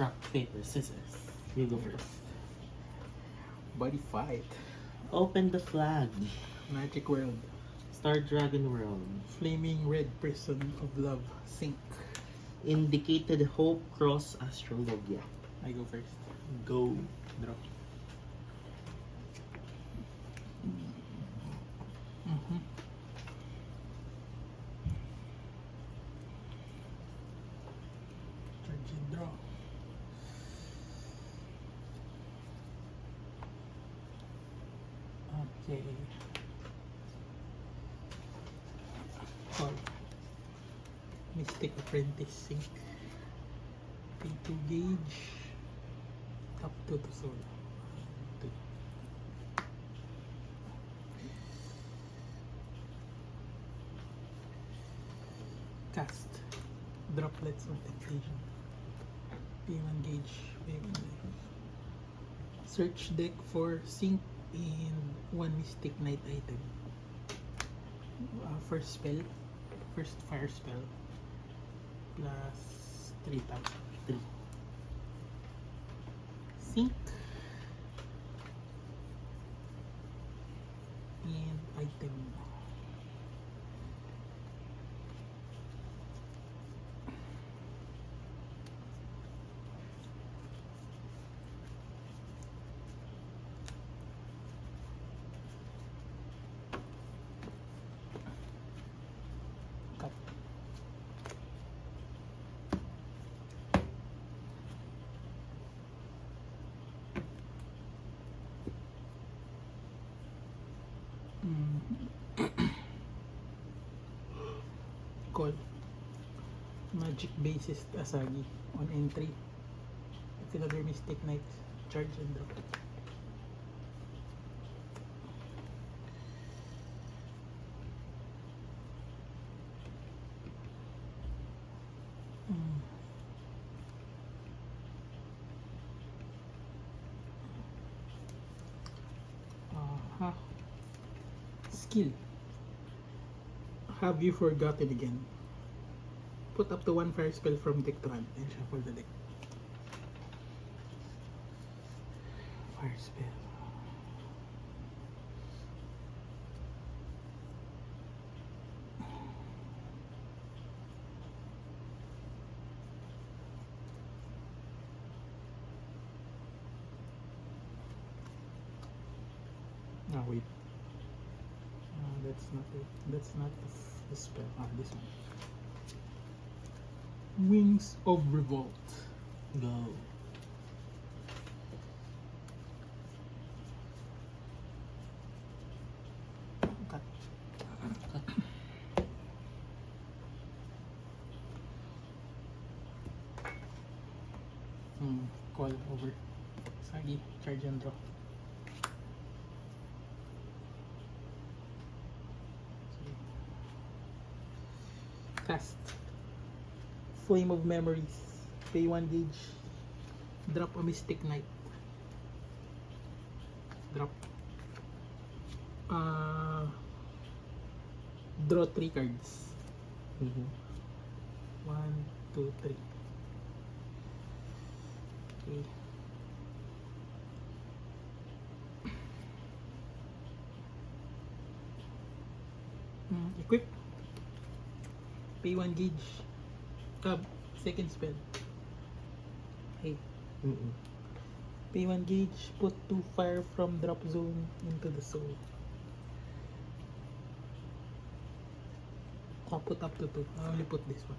Rock, paper, scissors. You go first. Body fight. Open the flag. Magic World. Star Dragon World. Flaming Red Prison of Love. Sync. Indicated Hope Cross Astrologia. I go first. Go. Draw. Charge and draw. Okay. Call. Mystic Apprentice Sync. P2 gauge. Up to soul. Two. Cast. Droplets of Temptation. P1 gauge. P1 gauge. Search deck for sync and one Mystic Knight item. First spell. First fire spell. Plus 3,000. 3. Sync. And item. Cut. Call. Magic Bassist Asagi on entry. If another Mystic Knight, charge and draw. Skill. Have you forgotten again? Put up to one fire spell from deck to hand and shuffle the deck. Fire spell. Ah, wait. That's not it. That's not the spell. This one. Wings of Revolt. Go. Cut. Cut. Call over. Sagi, charge and draw. Cast. Flame of Memories. Pay 1 gauge. Drop a Mystic Knight. Drop. Draw 3 cards. 1, 2, 3. Okay. Equip. Pay 1 gauge. Second spell. Hey. Pay 1 gauge. Put 2 fire from drop zone into the soul. I'll put up to 2. I only put this one.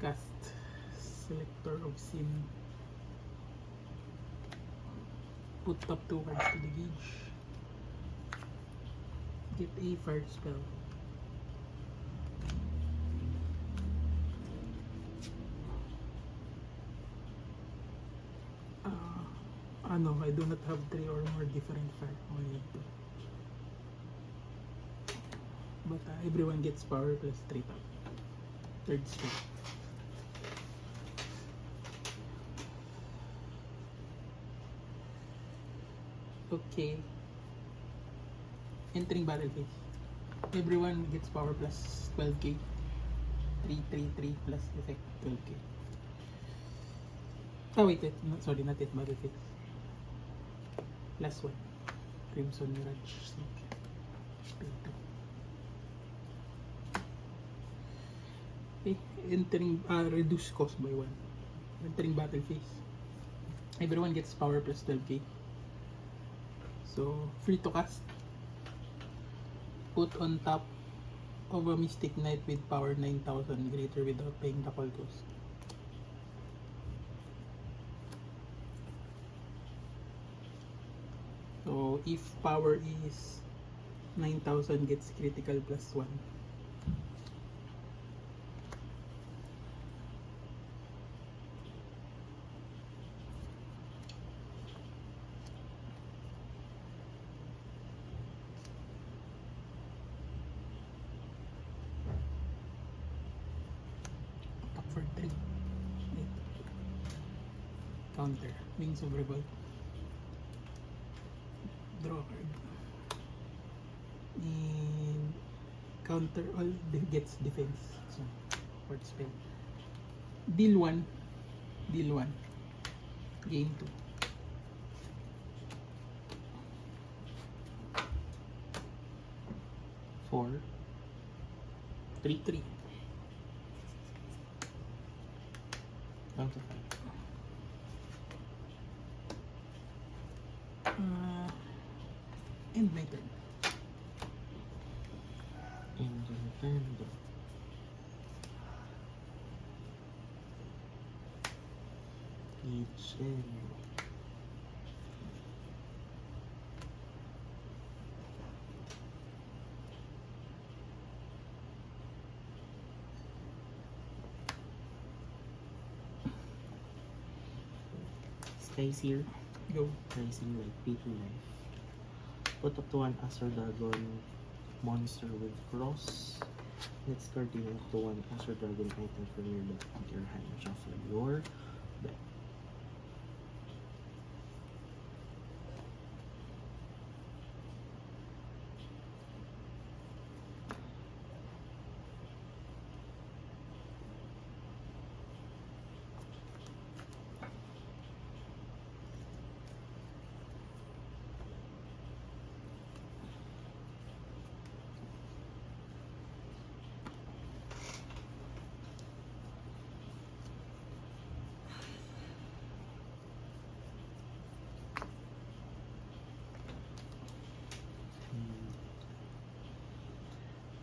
Cast Selector of Sim. Put top 2 cards to the gauge. Get a fire spell. I do not have 3 or more different fire. Only have 2. But everyone gets power plus 3 tap. Third step. Okay. Entering battle phase. Everyone gets power plus 12k. 3 plus effect 12k. Wait. Sorry, not yet. Battle phase. Last one. Crimson Mirage Snake. P2. Okay. Entering, reduce cost by 1. Entering battle phase. Everyone gets power plus 12k. So, free to cast. Put on top of a Mystic Knight with power 9,000 greater without paying the call cost. So, if power is 9,000 gets critical plus 1. Top for 3. Counter. Wings of Revolt. Draw a card. And counter all gets defense. So, word spell. Deal 1. Deal 1. Gain 2. Four. 3. 3. Down to 5. End my turn. And then draw. Each and Sky's here. Go. Rising like P2 life. Put up to 1 Astral Dragon monster with cross. Next card you have to 1 Astral Dragon item from your deck into your hand. Shuffle your deck.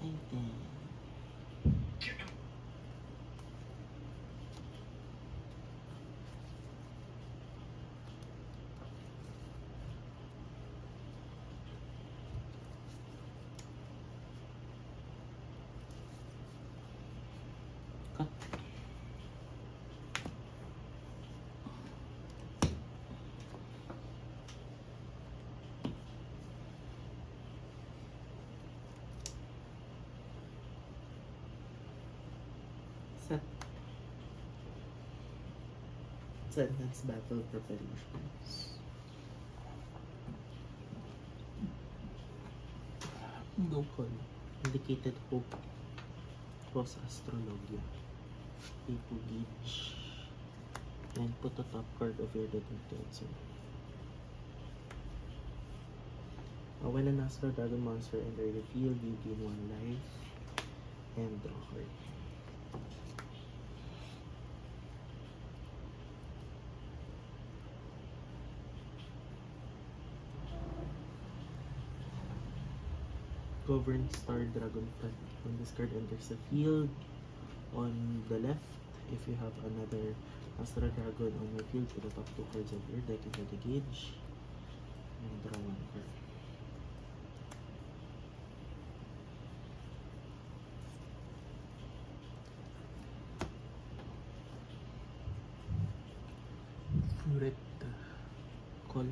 Item. Cut. Set. Sentence battle preparations. Go. Call. Indicated hope. Cross astrologia. People gauge. And put a top card of your deck into it. So, when an Astral Dragon monster enter the field, you gain 1 life and draw a card. Govern Star Dragon Plant. When this card enters the field, on the left, if you have another Astral Dragon on your field, put the top 2 cards of your deck into the gauge and draw 1 card. Furet. Call.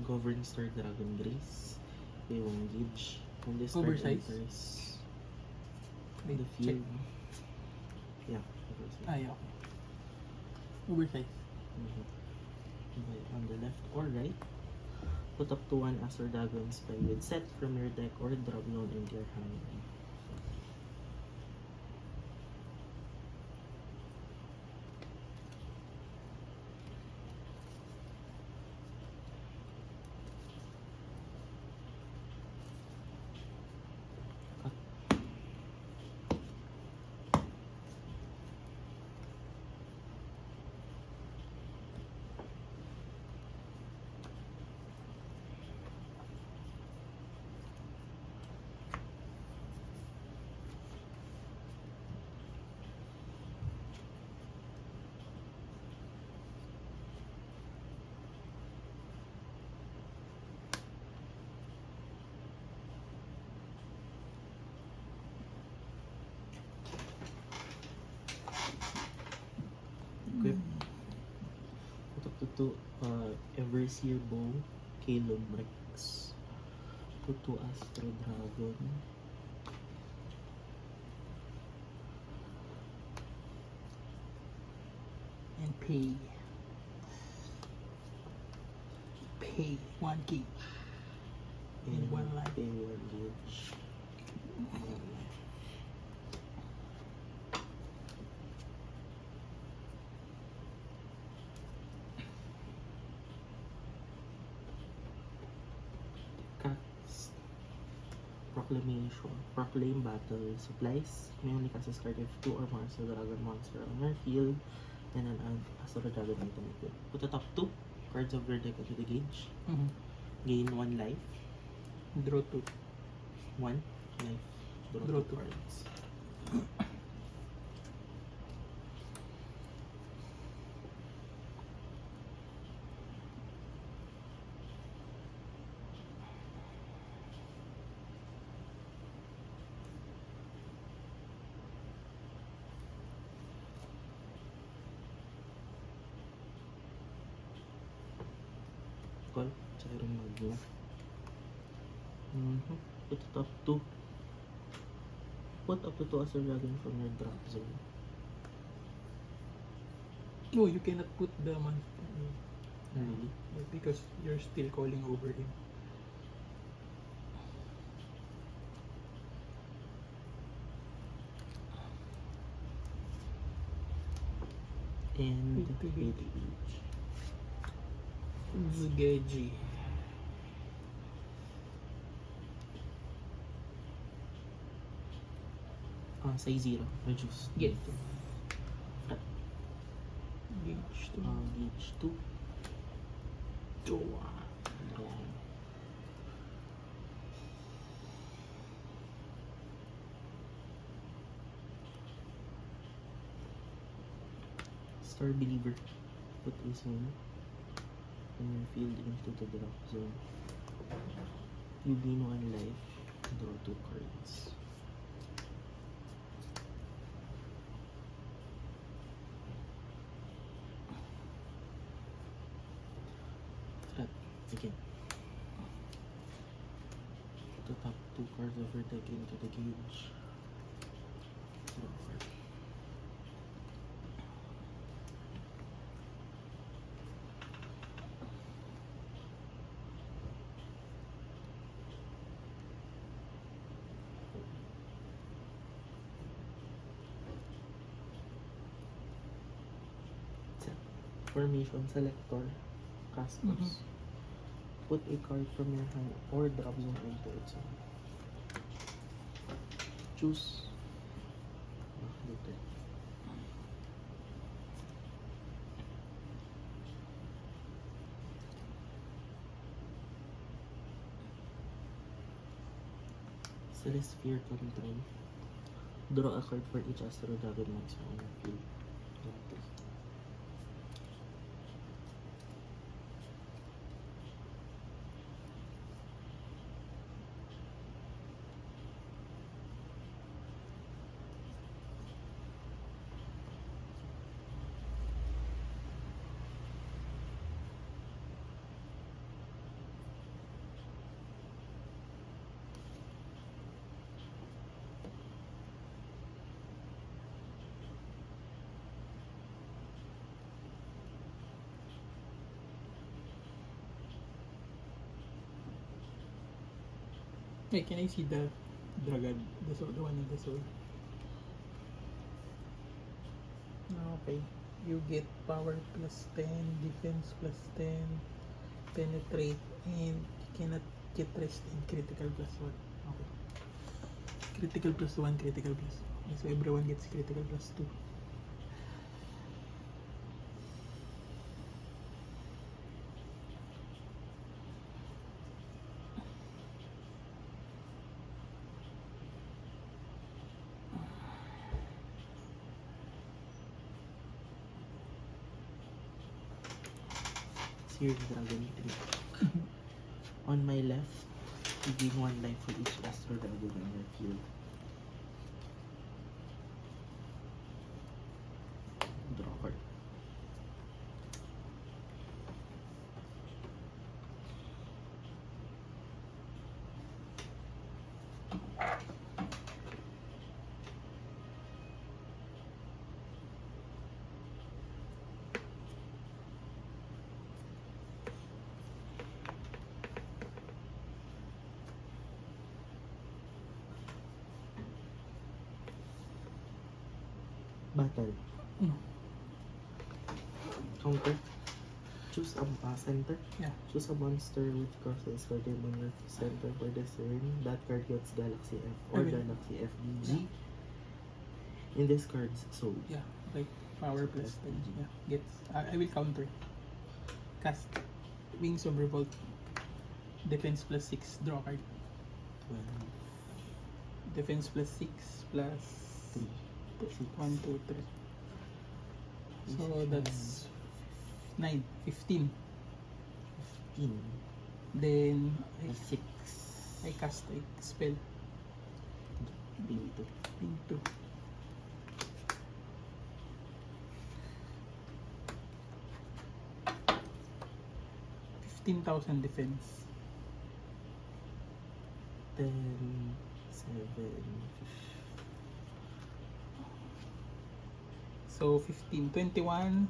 Govern Star Dragon Grace. Pay 1 gauge. When this card Oversize? enters Wait, the check. field. Yeah, oversize. Ay, okay. Oversize. Mhm. Okay, on the left or right, put up to 1 Azure Dragon spell with set from your deck or drop zone into your hand. Cut. Equip. Put up to 2 Everseer Bow, Calum Rex. Put 2 Astro Dragon. And pay. Pay 1 gauge. And one life. pay 1 gauge. Cast Proclamation. Proclaim battle. Supplies. May only cast this card if 2 or more Astro Dragon monster on your field and an Astro Dragon item equipped. Put the top 2 cards of your deck into the gauge. Mm-hmm. Gain 1 life. Draw 2. 1 life. Draw Draw 2 two. cards. Call. Chiron Magno. Put it up to. Put up to 2 Astro Dragon from your drop zone. No, you cannot put the monster Really? because you're still calling over him. And Wait, wait. 8 each. Zgeji. Say 0. Reduce. Get. Gauge 2. Gauge 2. Draw. Draw. Star Believer. Put a zone from your field into the drop zone. You gain 1 life. Draw 2 cards. Flat. Again. The top 2 cards of your deck into the gauge. Draw card. Formation selector, casters. Put a card from your hand or drop zone into its own. Choose. Later. Celesphere control. Draw a card for each Astro Dragon monster on your field. Okay. Hey, can I see the dragon? The soul, the one in the soul. Okay. You get power plus 10, defense plus 10, penetrate, and you cannot get rest in critical plus 1. Okay. Critical plus 1, critical plus 1. So everyone gets critical plus 2. Seared Dragon 3. On my left, you gain 1 life for each Astro Dragon on your field. Draw card. Battle. Counter. Choose a center. Yeah. Choose a monster with crosses for them on your center for this turn. That card gets Galaxy F or Okay. Galaxy FDG. In this card's soul. Yeah, like power plus 10. Yeah, gets. I will counter. Cast Wings of Revolt. Defense plus 6. Draw card. 12, Defense plus 6 plus 3, 1, 2, 3. So that's 9, 15. 15, Then 6, I cast a spell. Pinto. Into 15,000 defense. 10, 7, So 15, 21.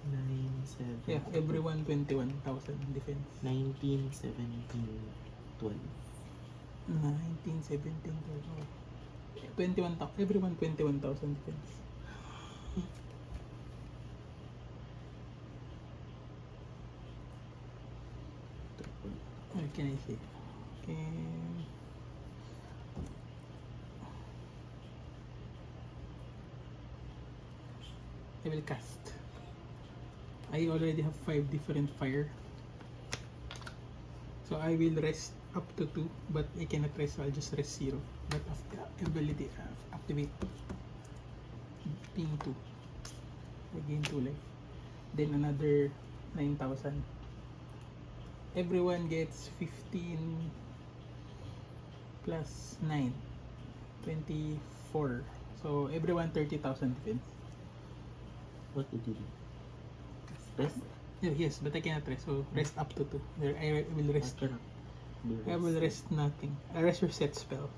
9, 7, Yeah, everyone 21,000 defense. 19, 17, 12. 19, 17, 21,000. Everyone 21,000 defense. What can I say? Okay. I will cast. I already have 5 different fire. So I will rest up to 2, but I cannot rest, so I'll just rest 0. But after ability activate ping 2. I gain 2 life. Then another 9,000. Everyone gets 15 plus 9, 24. So everyone 30,000 defense. What did you do? Rest? Yes, but I cannot rest. So rest up to 2. I will rest. I cannot do I will rest nothing. I rest your set spell.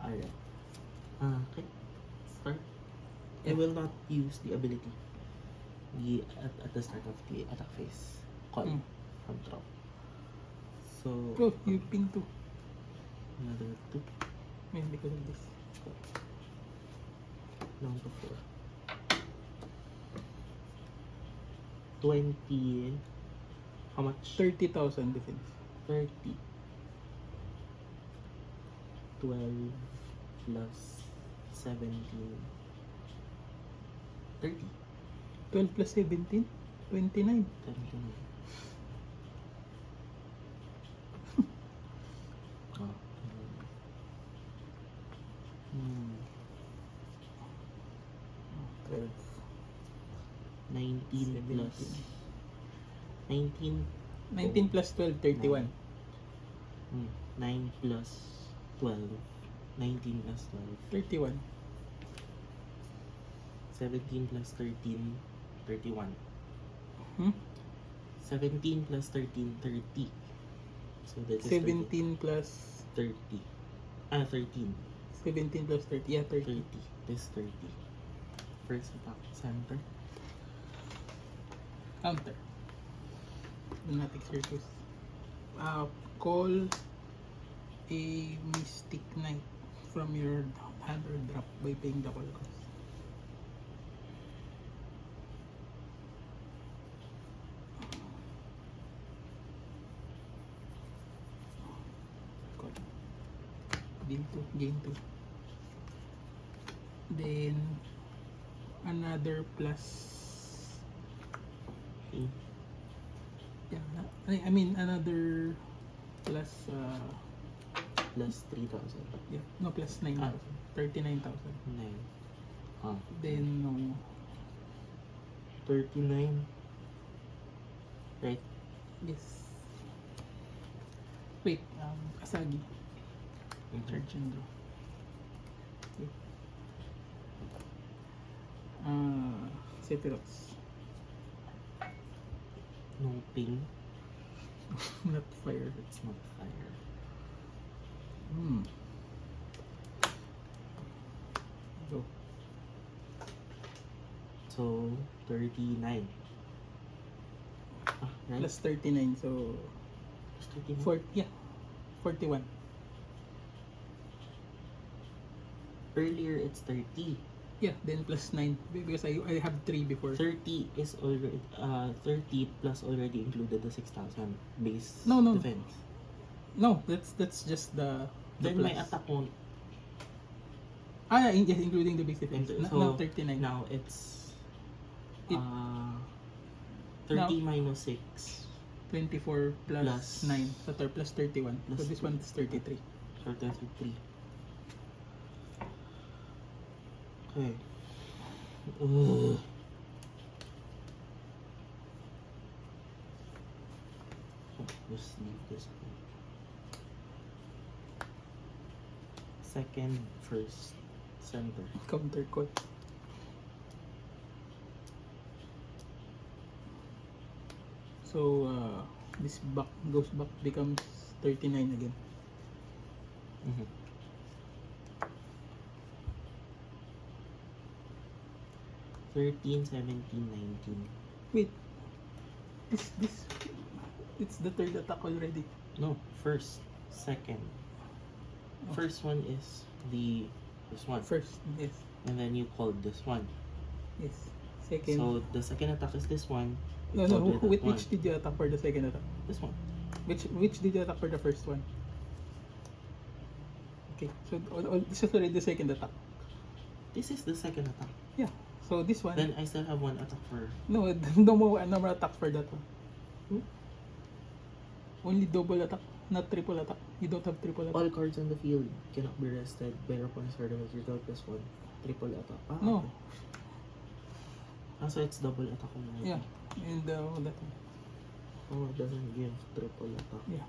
Alright. Okay. Start. I Yeah. will not use the ability at the start of the attack phase. Call Mm. from drop. So Oh, you ping 2. another 2. Maybe because of this. Down to 4. 20. How much? 30,000 defense. 30. 12 plus 17. 30. 12 plus 17? 29. 29. Oh. Hmm. 12. 19 plus 19. 19 plus 12, 31. 9 plus 12. 19 plus 12. 31. 17 plus 13. 31. Hmm? 17 plus 13. 30. So that is 17 plus 30. 13. 17 plus 30. Yeah, 30. 30. This 30. First attack. Center. Counter. Do not exert yours. Call a Mystic Knight from your hand or drop by paying the call cost. Call. Deal 2, gain 2. Then another plus. Okay. Yeah, I mean another plus Plus 3,000. yeah, no, plus 9,000. 39,000. 9. Ah. Then no, 39. Right? yes. Wait, Asagi. Charge and draw. Wait. Sephiroths. No ping. Not fire. It's not fire. Go. So, 39. Ah, right? Plus 39, so Plus 39. 41. Earlier, it's 30. Yeah, then plus 9 because I have 3 before. 30 is already 30 plus already included the 6,000 base No. defense. No, that's just the Then plus. my attack won't. Yeah, yes, including the base defense. So Now 39. now it's It- 30 minus 6. 24 plus Plus- 9. So plus 31. So plus this one is 33. So 33. Okay. Ugh. So, just leave this one. Second, first, center. Counter call. So this back goes back, becomes 39 again. Mm-hmm. Thirteen, 17, 19. Wait. This it's the third attack already. No, first, second. First one is this one. First, yes. And then you called this one. Yes. Second. So the second attack is this one. no, called it that which one. did you attack for the second attack? This one. Which did you attack for the first one? Okay, so this is already the second attack. This is the second attack. Yeah. So this one. Then I still have one attack for. No, no more attack for that one. Hmm? Only double attack, not triple attack. You don't have triple attack. All cards on the field cannot be rested by your opponent's card damage result plus one. Triple attack. Ah, No. okay. Ah, so it's double attack only. Yeah, and that one. Oh, it doesn't give triple attack. Yeah.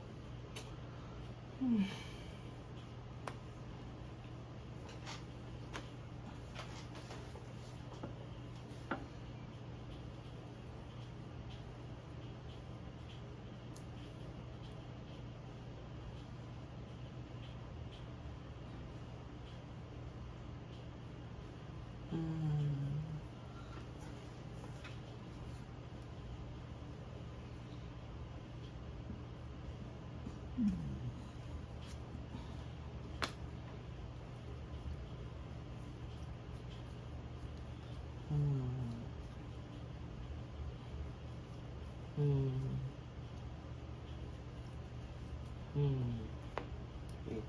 Wait.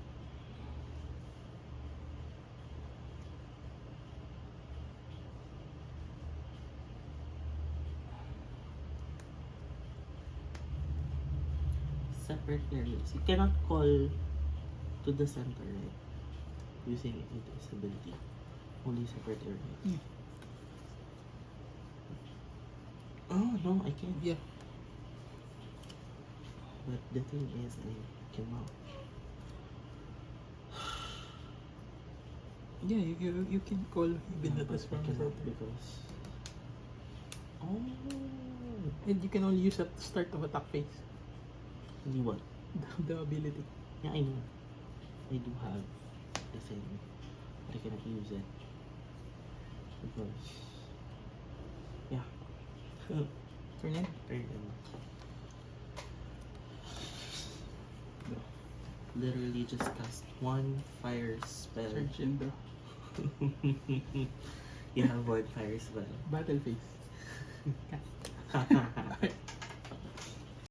Separate areas. You cannot call to the center, right? Using invisibility. Only separate areas. Yeah. Oh no, I can't. Yeah. But the thing is, I cannot. Yeah, you can call even Yeah, that but is I from the cannot center. because. Oh. And you can only use at the start of attack phase. Only what? The ability. Yeah, I know. I do have the thing, but I cannot use it because. Yeah. Turn in. Turn in. literally just cast one fire spell. Charge and draw. You have one fire spell. Battle phase. Cast.